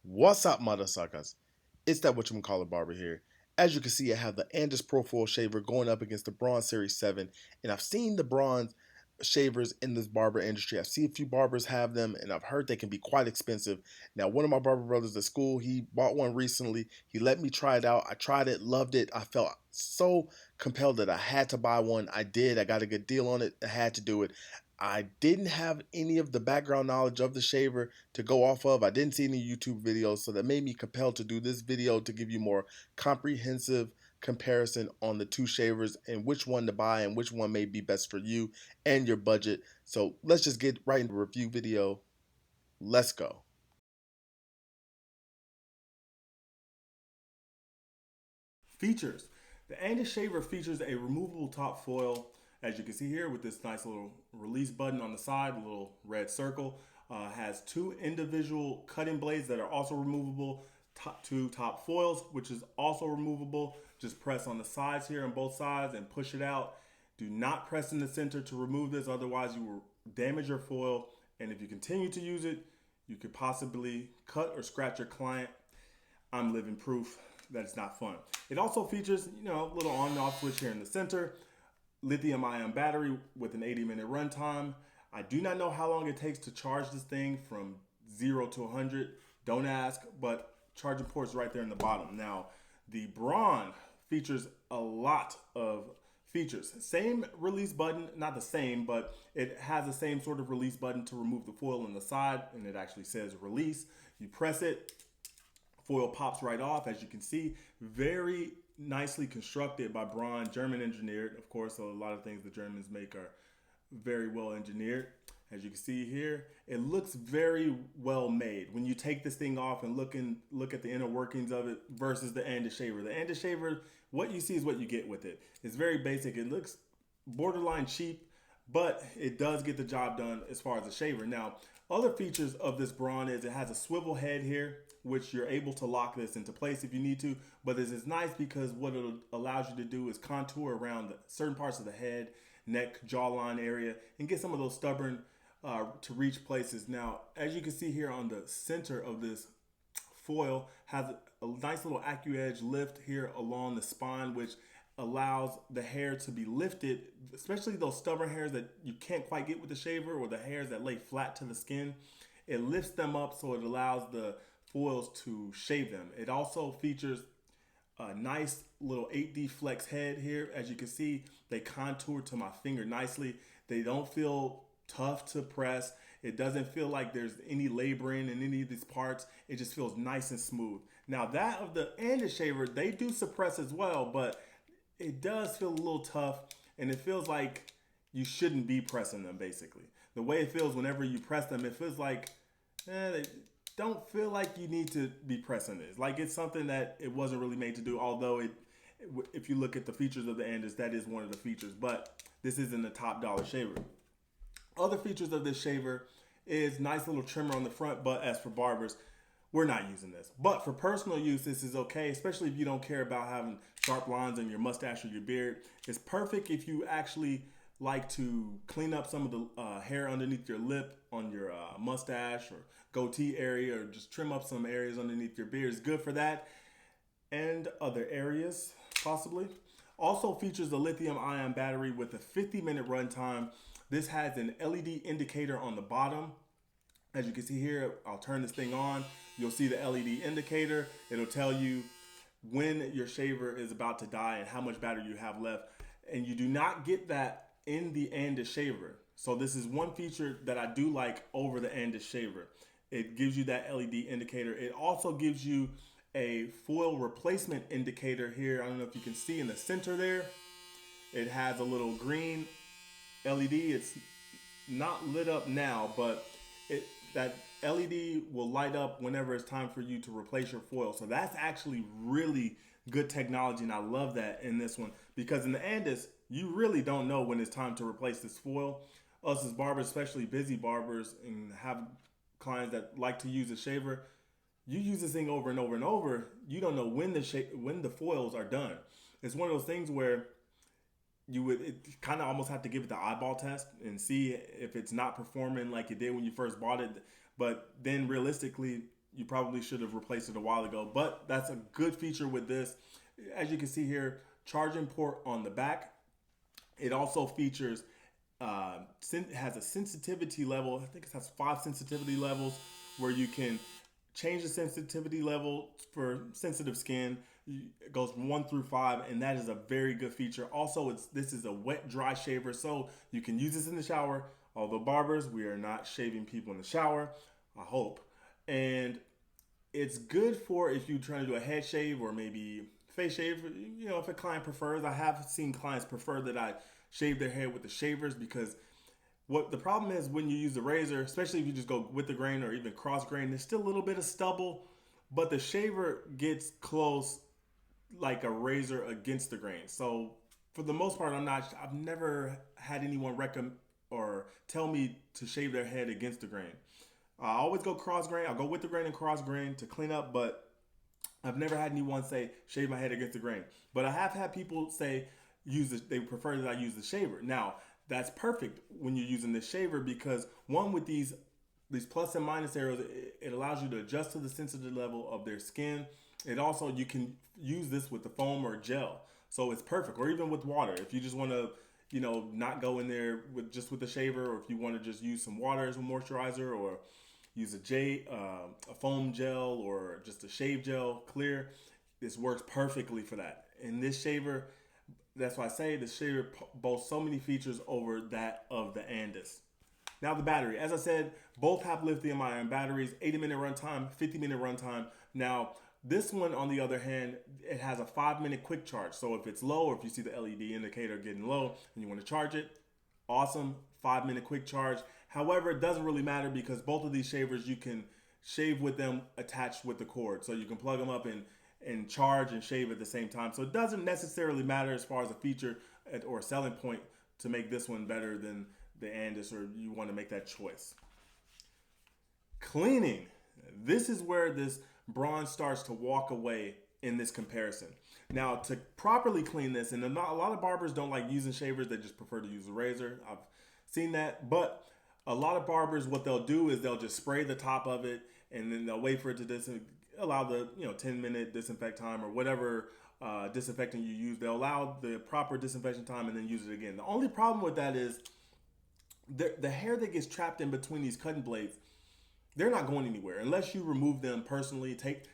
What's up, mother suckers? It's that whatchamacallit barber here. As you can see, I have the Andis Profoil Shaver going up against the Braun Series 7, and I've seen the Braun shavers in this barber industry. I've seen a few barbers have them, and I've heard they can be quite expensive. Now, one of my barber brothers at school, he bought one recently. He let me try it out. I tried it, loved it. I felt so compelled that I had to buy one. I did. I got a good deal on it. I had to do it. I didn't have any of the background knowledge of the shaver to go off of. I didn't see any YouTube videos, so that made me compelled to do this video to give you more comprehensive comparison on the two shavers and which one to buy and which one may be best for you and your budget. So let's just get right into the review video. Let's go. Features. The Andis Shaver features a removable top foil, as you can see here with this nice little release button on the side, a little red circle. Has two individual cutting blades that are also removable, two top foils, which is also removable. Just press on the sides here on both sides and push it out. Do not press in the center to remove this, otherwise you will damage your foil. And if you continue to use it, you could possibly cut or scratch your client. I'm living proof that it's not fun. It also features, a little on and off switch here in the center, lithium ion battery with an 80-minute runtime. I do not know how long it takes to charge this thing from 0 to 100. Don't ask, but charging port's right there in the bottom. Now, the Braun features a lot of features. Same release button, not the same, but it has the same sort of release button to remove the foil on the side, and it actually says release. You press it, foil pops right off, as you can see. Very nicely constructed by Braun, German engineered. Of course, so a lot of things the Germans make are very well engineered. As you can see here, it looks very well made. When you take this thing off and look at the inner workings of it versus the Andis Shaver. The Andis Shaver, what you see is what you get with it. It's very basic. It looks borderline cheap, but it does get the job done as far as the shaver. Now, other features of this Braun is it has a swivel head here, which you're able to lock this into place if you need to. But this is nice because what it allows you to do is contour around certain parts of the head, neck, jawline area, and get some of those stubborn to reach places. Now, as you can see here on the center of this foil, has a nice little AccuEdge lift here along the spine, which allows the hair to be lifted, especially those stubborn hairs that you can't quite get with the shaver, or the hairs that lay flat to the skin. It lifts them up so it allows the foils to shave them. It also features a nice little 8D flex head here. As you can see, they contour to my finger nicely. They don't feel tough to press. It doesn't feel like there's any laboring in any of these parts. It just feels nice and smooth. Now, that of the Andis Shaver, they do suppress as well, but it does feel a little tough, and it feels like you shouldn't be pressing them, basically. The way it feels whenever you press them, it feels like they don't feel like you need to be pressing this. Like it's something that it wasn't really made to do, although if you look at the features of the Andis, that is one of the features, but this isn't a top dollar shaver. Other features of this shaver is nice little trimmer on the front, but as for barbers, we're not using this. But for personal use, this is okay, especially if you don't care about having sharp lines in your mustache or your beard. It's perfect if you actually like to clean up some of the hair underneath your lip on your mustache or goatee area, or just trim up some areas underneath your beard. It's good for that and other areas possibly. Also features the lithium ion battery with a 50-minute runtime. This has an LED indicator on the bottom. As you can see here, I'll turn this thing on. You'll see the LED indicator. It'll tell you when your shaver is about to die and how much battery you have left. And you do not get that in the Andis Shaver. So this is one feature that I do like over the Andis Shaver. It gives you that LED indicator. It also gives you a foil replacement indicator here. I don't know if you can see in the center there. It has a little green LED. It's not lit up now, but that LED will light up whenever it's time for you to replace your foil. So that's actually really good technology, and I love that in this one, because in the Andis, you really don't know when it's time to replace this foil. Us as barbers, especially busy barbers, and have clients that like to use a shaver, you use this thing over and over and over. You don't know when the foils are done. It's one of those things where you would kind of almost have to give it the eyeball test and see if it's not performing like it did when you first bought it. But then realistically, you probably should have replaced it a while ago. But that's a good feature with this. As you can see here, charging port on the back. It also features has a sensitivity level. I think it has 5 sensitivity levels where you can change the sensitivity level for sensitive skin. It goes from 1 through 5, and that is a very good feature. Also, this is a wet dry shaver, so you can use this in the shower. Although barbers, we are not shaving people in the shower, I hope. And it's good for if you're trying to do a head shave or maybe face shave. You know, if a client prefers, I have seen clients prefer that I shave their head with the shavers because what the problem is when you use the razor, especially if you just go with the grain or even cross grain, there's still a little bit of stubble, but the shaver gets close like a razor against the grain. So for the most part, I've never had anyone recommend or tell me to shave their head against the grain. I always go cross grain. I'll go with the grain and cross grain to clean up, but I've never had anyone say shave my head against the grain. But I have had people say they prefer that I use the shaver. Now that's perfect when you're using the shaver because one with these plus and minus arrows, it allows you to adjust to the sensitive level of their skin. It also you can use this with the foam or gel, so it's perfect. Or even with water, if you just want to, not go in there with the shaver, or if you want to just use some water as a moisturizer, or use a foam gel, or just a shave gel clear. This works perfectly for that. And this shaver, that's why I say the shaver boasts so many features over that of the Andis. Now the battery, as I said, both have lithium ion batteries, 80-minute runtime, 50-minute runtime. Now this one, on the other hand, it has a 5-minute quick charge. So if it's low, or if you see the LED indicator getting low and you want to charge it, awesome, 5-minute quick charge. However, it doesn't really matter because both of these shavers, you can shave with them attached with the cord. So you can plug them up and charge and shave at the same time. So it doesn't necessarily matter as far as a feature or a selling point to make this one better than the Andis, or you want to make that choice. Cleaning. This is where this Braun starts to walk away in this comparison. Now, to properly clean this, and a lot of barbers don't like using shavers, they just prefer to use a razor. I've seen that, but a lot of barbers, what they'll do is they'll just spray the top of it, and then they'll wait for it to allow the 10-minute disinfect time or whatever disinfectant you use. They'll allow the proper disinfection time and then use it again. The only problem with that is the hair that gets trapped in between these cutting blades, they're not going anywhere unless you remove them personally. Take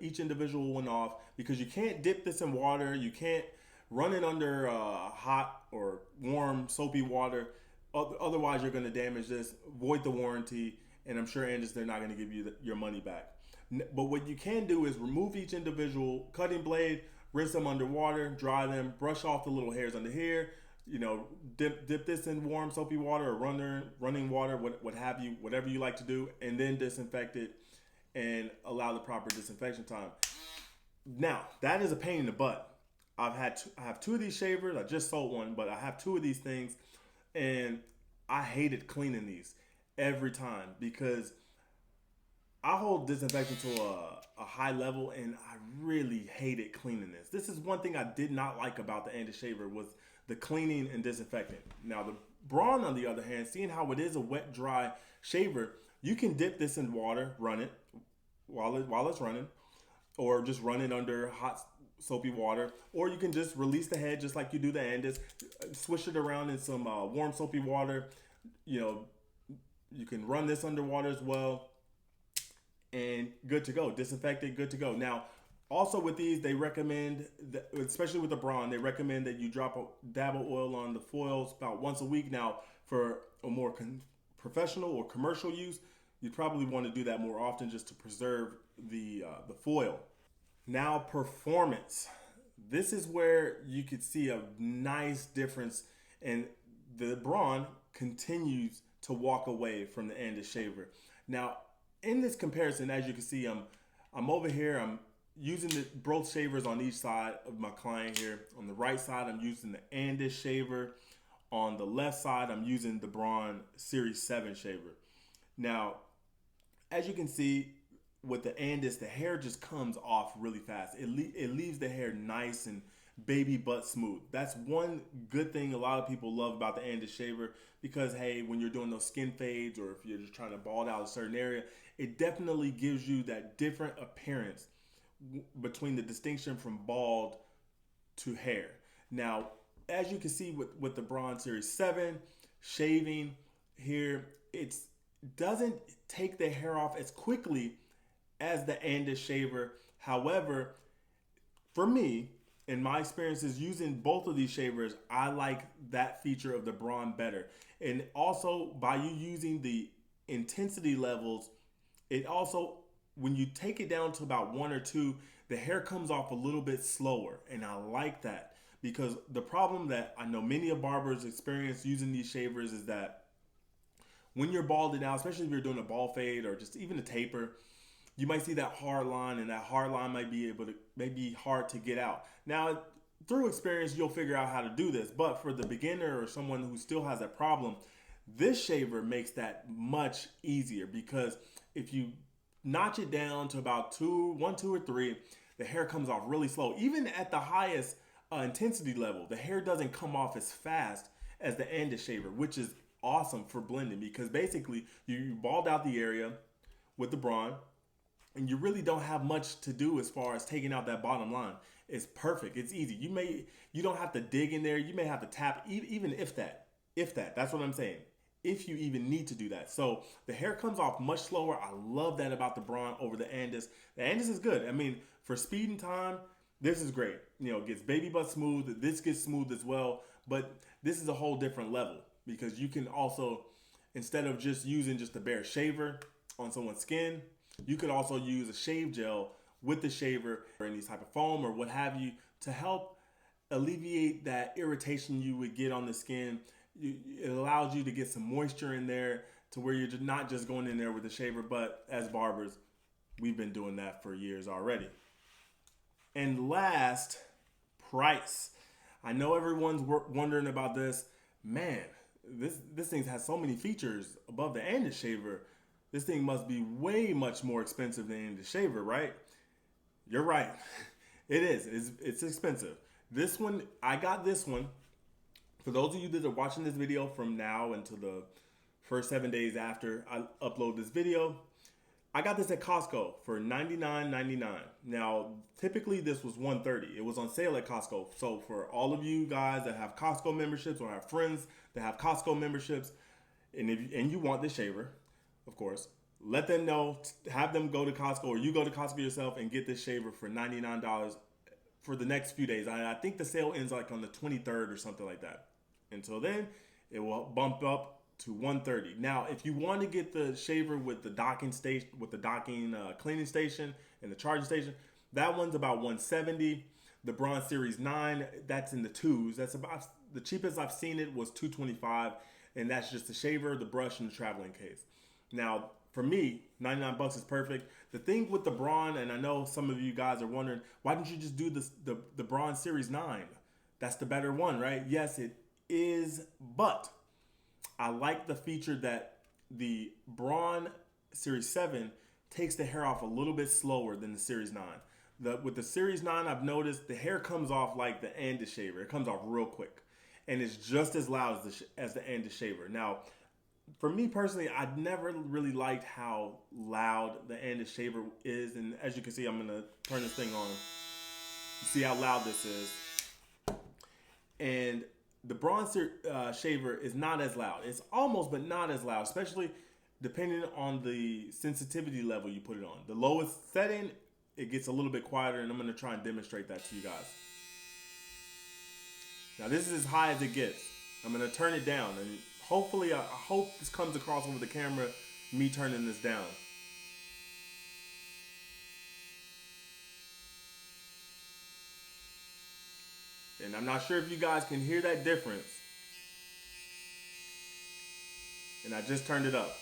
each individual one off, because you can't dip this in water. You can't run it under hot or warm soapy water. Otherwise, you're going to damage this, void the warranty, and I'm sure Andis, they're not going to give you your money back. But what you can do is remove each individual cutting blade, rinse them underwater, dry them, brush off the little hairs under here. Dip this in warm soapy water or running water, what have you, whatever you like to do, and then disinfect it and allow the proper disinfection time. Now, that is a pain in the butt. I have 2 of these shavers. I just sold one, but I have 2 of these things, and I hated cleaning these every time because I hold disinfectant to a high level, and I really hated cleaning this. This is one thing I did not like about the Andis shaver, was the cleaning and disinfectant. Now the Braun, on the other hand, seeing how it is a wet dry shaver, you can dip this in water, run it while it's running, or just run it under hot soapy water, or you can just release the head just like you do the Andis, swish it around in some warm soapy water. You can run this underwater as well, and good to go. Disinfected, good to go. Now, also with these, they recommend, especially with the Braun, they recommend that you drop a dab of oil on the foils about once a week. Now, for a more professional or commercial use, you probably want to do that more often just to preserve the foil. Now, performance. This is where you could see a nice difference, and the Braun continues to walk away from the Andis shaver. Now, in this comparison, as you can see, I'm over here. I'm using both shavers on each side of my client here. On the right side, I'm using the Andis shaver. On the left side, I'm using the Braun Series 7 shaver. Now, as you can see, with the Andis, the hair just comes off really fast. It leaves the hair nice and baby butt smooth. That's one good thing a lot of people love about the Andis shaver because hey, when you're doing those skin fades or if you're just trying to bald out a certain area, it definitely gives you that different appearance between the distinction from bald to hair. Now, as you can see with the Braun Series 7, shaving here, it doesn't take the hair off as quickly as the Andis shaver. However, for me, in my experiences using both of these shavers, I like that feature of the Braun better. And also, by you using the intensity levels, it also, when you take it down to about one or two, the hair comes off a little bit slower. And I like that because the problem that I know many of barbers experience using these shavers is that when you're balding out, especially if you're doing a ball fade or just even a taper, you might see that hard line, and that hard line might be hard to get out. Now, through experience, you'll figure out how to do this. But for the beginner or someone who still has that problem, this shaver makes that much easier because if you notch it down to about one, two, or three, the hair comes off really slow. Even at the highest intensity level, the hair doesn't come off as fast as the Andis shaver, which is awesome for blending because basically you bald out the area with the Braun, and you really don't have much to do as far as taking out that bottom line. It's perfect. It's easy. You don't have to dig in there. You may have to tap even if that. That's what I'm saying. If you even need to do that. So the hair comes off much slower. I love that about the Braun over the Andis. The Andis is good. I mean, for speed and time, this is great. You know, it gets baby butt smooth. This gets smooth as well. But this is a whole different level because you can also, instead of just using just the bare shaver on someone's skin, you could also use a shave gel with the shaver or any type of foam or what have you to help alleviate that irritation you would get on the skin. It allows you to get some moisture in there to where you're not just going in there with the shaver, but as barbers, we've been doing that for years already. And last, price. I know everyone's wondering about this. Man, this thing has so many features above the Andis shaver. This thing must be way much more expensive than the shaver, right? You're right. It is. It's expensive. I got this one. For those of you that are watching this video from now until the first 7 days after I upload this video, I got this at Costco for $99.99. Now, typically this was $130. It was on sale at Costco. So for all of you guys that have Costco memberships or have friends that have Costco memberships, and you want this shaver, of course, let them know, have them go to Costco or you go to Costco yourself and get this shaver for $99 for the next few days. I think the sale ends like on the 23rd or something like that. Until then, it will bump up to $130. Now, if you want to get the shaver with the docking station, with the docking cleaning station and the charging station, that one's about $170. The Braun Series 9, that's in the twos. That's about the cheapest I've seen it was $225, and that's just the shaver, the brush, and the traveling case. Now, for me, 99 bucks is perfect. The thing with the Braun, and I know some of you guys are wondering, why didn't you just do the Braun Series 9? That's the better one, right? Yes, it is, but I like the feature that the Braun Series 7 takes the hair off a little bit slower than the Series 9. With the Series 9, I've noticed the hair comes off like the Andis shaver. It comes off real quick, and it's just as loud as the Andis shaver. Now, for me personally, I never really liked how loud the Andis shaver is, and as you can see, I'm gonna turn this thing on. You see how loud this is, and the Braun shaver is not as loud. It's almost, but not as loud, especially depending on the sensitivity level you put it on. The lowest setting, it gets a little bit quieter, and I'm gonna try and demonstrate that to you guys. Now this is as high as it gets. I'm gonna turn it down, and hopefully, I hope this comes across over the camera, me turning this down. And I'm not sure if you guys can hear that difference. And I just turned it up.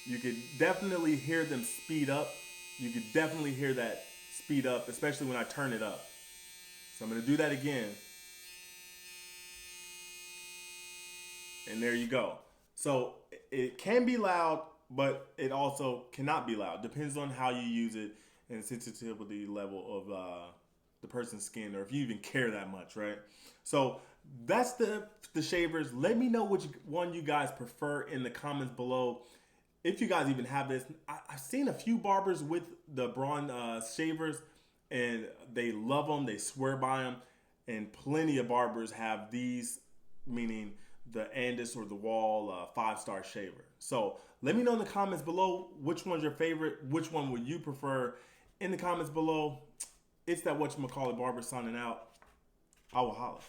You could definitely hear them speed up. You could definitely hear that speed up, especially when I turn it up. So I'm gonna do that again. And there you go. So it can be loud, but it also cannot be loud. Depends on how you use it and sensitivity level of the person's skin, or if you even care that much, right? So that's the shavers. Let me know which one you guys prefer in the comments below. If you guys even have this, I've seen a few barbers with the Braun shavers, and they love them. They swear by them, and plenty of barbers have these, meaning the Andis or the Wall 5-star shaver. So let me know in the comments below which one's your favorite. Which one would you prefer? In the comments below. It's that whatchamacallit barber signing out. I will holla.